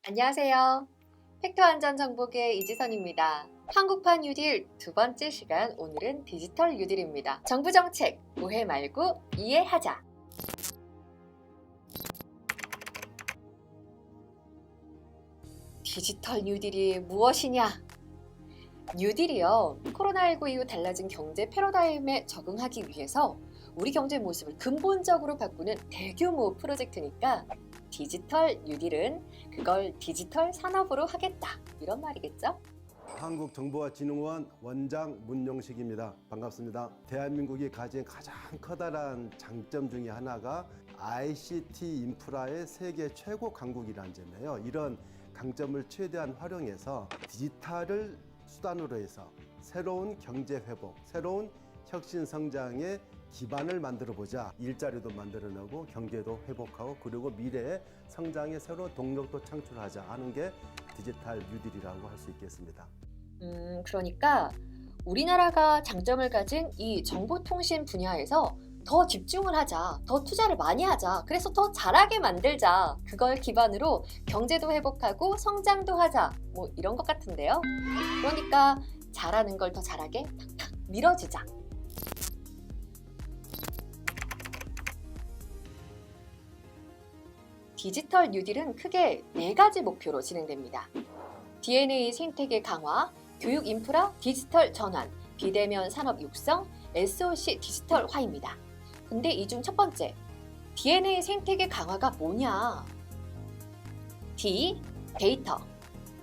안녕하세요. 팩트완전정복의 이지선입니다. 한국판 뉴딜 두 번째 시간, 오늘은 디지털 뉴딜입니다. 정부 정책 오해 말고 이해하자. 디지털 뉴딜이 무엇이냐? 뉴딜이요, 코로나19 이후 달라진 경제 패러다임에 적응하기 위해서 우리 경제 모습을 근본적으로 바꾸는 대규모 프로젝트니까 디지털 뉴딜은 그걸 디지털 산업으로 하겠다, 이런 말이겠죠? 한국정보화진흥원 원장 문용식입니다. 반갑습니다. 대한민국이 가진 가장 커다란 장점 중에 하나가 ICT 인프라의 세계 최고 강국이라는 점이에요. 이런 강점을 최대한 활용해서 디지털을 수단으로 해서 새로운 경제 회복, 새로운 혁신 성장의 기반을 만들어 보자. 일자리도 만들어내고 경제도 회복하고 그리고 미래의 성장의 새로운 동력도 창출하자 하는 게 디지털 뉴딜이라고 할 수 있겠습니다. 그러니까 우리나라가 장점을 가진 이 정보통신 분야에서 더 집중을 하자, 더 투자를 많이 하자, 그래서 더 잘하게 만들자, 그걸 기반으로 경제도 회복하고 성장도 하자, 뭐 이런 것 같은데요. 그러니까 잘하는 걸 더 잘하게 탁탁 밀어주자. 디지털 뉴딜은 크게 4가지 목표로 진행됩니다. DNA 생태계 강화, 교육 인프라 디지털 전환, 비대면 산업 육성, SOC 디지털화입니다. 근데 이 중 첫 번째, DNA 생태계 강화가 뭐냐? D, 데이터,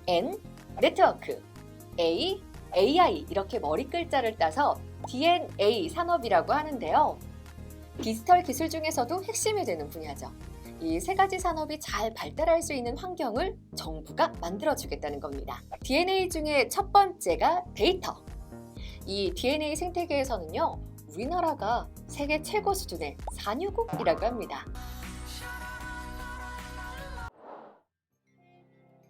N, 네트워크, A, AI 이렇게 머리 글자를 따서 DNA 산업이라고 하는데요. 디지털 기술 중에서도 핵심이 되는 분야죠. 이 3가지 산업이 잘 발달할 수 있는 환경을 정부가 만들어주겠다는 겁니다. DNA 중에 첫 번째가 데이터. 이 DNA 생태계에서는요, 우리나라가 세계 최고 수준의 산유국이라고 합니다.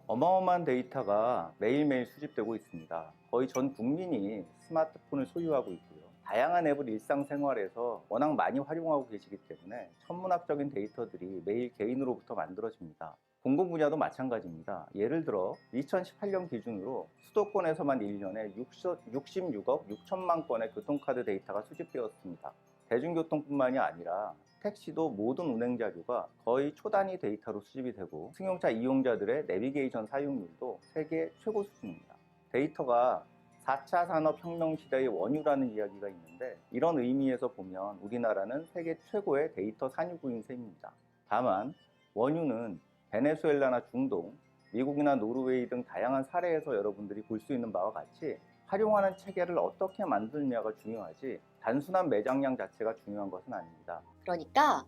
어마어마한 데이터가 매일매일 수집되고 있습니다. 거의 전 국민이 스마트폰을 소유하고 있고요. 다양한 앱을 일상생활에서 워낙 많이 활용하고 계시기 때문에 천문학적인 데이터들이 매일 개인으로부터 만들어집니다. 공공 분야도 마찬가지입니다. 예를 들어 2018년 기준으로 수도권에서만 1년에 66억 6천만 건의 교통카드 데이터가 수집되었습니다. 대중교통뿐만이 아니라 택시도 모든 운행 자료가 거의 초단위 데이터로 수집이 되고 승용차 이용자들의 내비게이션 사용률도 세계 최고 수준입니다. 데이터가 4차 산업혁명 시대의 원유라는 이야기가 있는데 이런 의미에서 보면 우리나라는 세계 최고의 데이터 산유국인 셈입니다. 다만 원유는 베네수엘라나 중동, 미국이나 노르웨이 등 다양한 사례에서 여러분들이 볼 수 있는 바와 같이 활용하는 체계를 어떻게 만드느냐가 중요하지 단순한 매장량 자체가 중요한 것은 아닙니다. 그러니까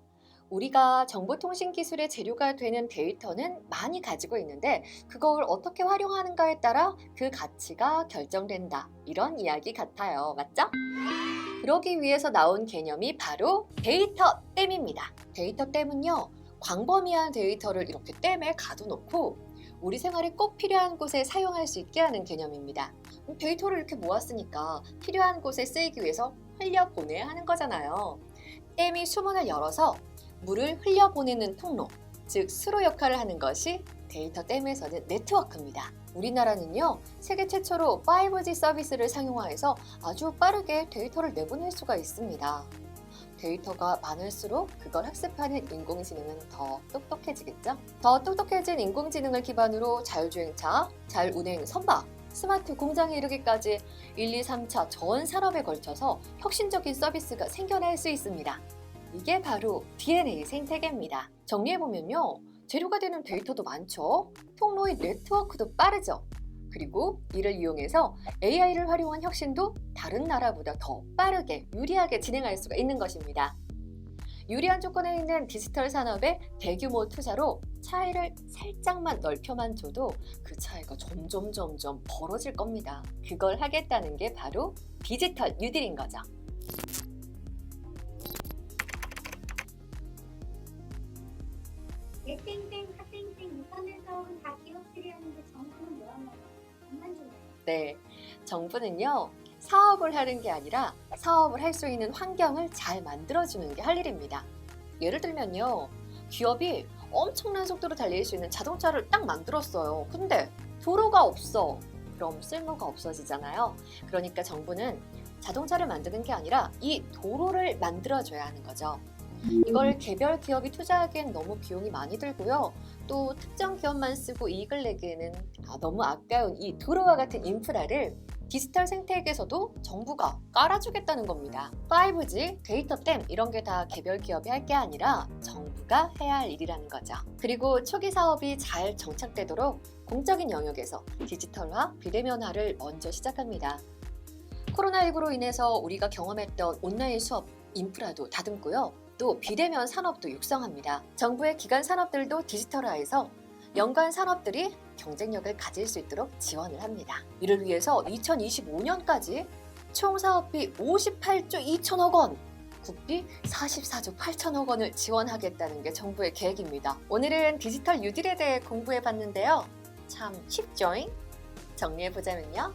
우리가 정보통신기술의 재료가 되는 데이터는 많이 가지고 있는데 그걸 어떻게 활용하는가에 따라 그 가치가 결정된다, 이런 이야기 같아요. 맞죠? 그러기 위해서 나온 개념이 바로 데이터댐입니다. 데이터댐은요, 광범위한 데이터를 이렇게 댐에 가둬놓고 우리 생활에 꼭 필요한 곳에 사용할 수 있게 하는 개념입니다. 데이터를 이렇게 모았으니까 필요한 곳에 쓰이기 위해서 흘려보내야 하는 거잖아요. 댐이 수문을 열어서 물을 흘려보내는 통로, 즉 수로 역할을 하는 것이 데이터 댐에서는 네트워크입니다. 우리나라는요, 세계 최초로 5G 서비스를 상용화해서 아주 빠르게 데이터를 내보낼 수가 있습니다. 데이터가 많을수록 그걸 학습하는 인공지능은 더 똑똑해지겠죠? 더 똑똑해진 인공지능을 기반으로 자율주행차, 자율운행 선박, 스마트 공장에 이르기까지 1, 2, 3차 전 산업에 걸쳐서 혁신적인 서비스가 생겨날 수 있습니다. 이게 바로 DNA 생태계입니다. 정리해보면요, 재료가 되는 데이터도 많죠. 통로의 네트워크도 빠르죠. 그리고 이를 이용해서 AI를 활용한 혁신도 다른 나라보다 더 빠르게 유리하게 진행할 수가 있는 것입니다. 유리한 조건에 있는 디지털 산업의 대규모 투자로 차이를 살짝만 넓혀만 줘도 그 차이가 점점 벌어질 겁니다. 그걸 하겠다는 게 바로 디지털 뉴딜인 거죠. 땡땡땡 핫땡땡 인터넷에서 온 다 기업들이 하는데 정부는 뭐 하나요? 정말 좋네요. 네, 정부는요, 사업을 하는 게 아니라 사업을 할 수 있는 환경을 잘 만들어주는 게 할 일입니다. 예를 들면요, 기업이 엄청난 속도로 달릴 수 있는 자동차를 딱 만들었어요. 근데 도로가 없어. 그럼 쓸모가 없어지잖아요. 그러니까 정부는 자동차를 만드는 게 아니라 이 도로를 만들어줘야 하는 거죠. 이걸 개별 기업이 투자하기엔 너무 비용이 많이 들고요. 또 특정 기업만 쓰고 이익을 내기에는 너무 아까운 이 도로와 같은 인프라를 디지털 생태계에서도 정부가 깔아주겠다는 겁니다. 5G, 데이터댐 이런 게 다 개별 기업이 할 게 아니라 정부가 해야 할 일이라는 거죠. 그리고 초기 사업이 잘 정착되도록 공적인 영역에서 디지털화, 비대면화를 먼저 시작합니다. 코로나19로 인해서 우리가 경험했던 온라인 수업 인프라도 다듬고요. 또 비대면 산업도 육성합니다. 정부의 기관 산업들도 디지털화해서 연관 산업들이 경쟁력을 가질 수 있도록 지원을 합니다. 이를 위해서 2025년까지 총 사업비 58조 2천억 원, 국비 44조 8천억 원을 지원하겠다는 게 정부의 계획입니다. 오늘은 디지털 뉴딜에 대해 공부해 봤는데요. 참 쉽죠잉? 정리해 보자면요.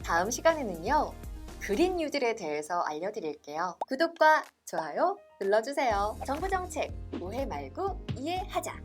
다음 시간에는요, 그린 뉴딜에 대해서 알려드릴게요. 구독과 좋아요 눌러주세요. 정부 정책 오해 말고 이해하자.